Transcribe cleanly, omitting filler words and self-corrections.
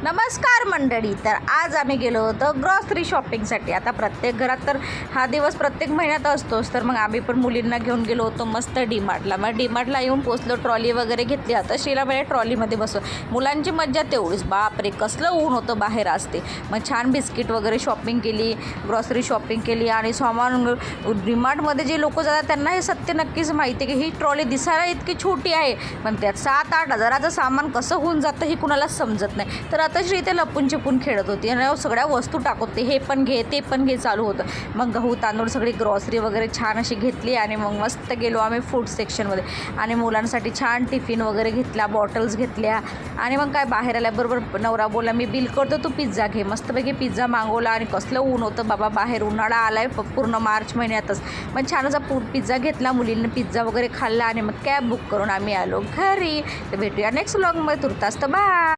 नमस्कार मंडळी. तर आज आम्ही गेलो होतो ग्रॉसरी शॉपिंगसाठी. आता प्रत्येक घरात तर हा दिवस प्रत्येक महिन्यात असतोच, तर मग आम्ही पण मुलींना घेऊन गेलो होतो मस्त डीमार्टला. मग डीमार्टला येऊन पोचलो, ट्रॉली वगैरे घेतली. आता शिला वेळेला ट्रॉलीमध्ये बसलो. मुलांची मज्जा तेवढीच. बापरे कसलं ऊन होतं बाहेर असते. मग छान बिस्किट वगैरे शॉपिंग केली, ग्रॉसरी शॉपिंग केली. आणि सामान डीमार्टमध्ये जे लोक जातात त्यांना हे सत्य नक्कीच माहिती आहे की ही ट्रॉली दिसायला इतकी छोटी आहे, पण त्यात 7-8 हजाराचं सामान कसं होऊन जातं हे कुणालाच समजत नाही. तर आता श्री ते लपून चिपून खेळत होती आणि सगळ्या वस्तू टाकत होते, हे पण घे ते पण घे चालू होतं. मग गहू तांदूळ सगळी ग्रॉसरी वगैरे छान अशी घेतली आणि मग मस्त गेलो आम्ही फूड सेक्शनमध्ये. आणि मुलांसाठी छान टिफिन वगैरे घेतला, बॉटल्स घेतल्या. आणि मग काय बाहेर आल्याबरोबर नवरा बोला मी बिल करतो, तू पिझ्झा घे. मस्तपैकी पिझ्झा मागवला. आणि कसलं ऊन होतं बाबा बाहेर, उन्हाळा आला आहे पूर्ण मार्च महिन्यातच. मग छान असा पिझ्झा घेतला, मुलींनी पिझ्झा वगैरे खाल्ला. आणि मग कॅब बुक करून आम्ही आलो घरी. तर भेटूया नेक्स्ट व्लॉगमध्ये. तुर्तास तर बाय.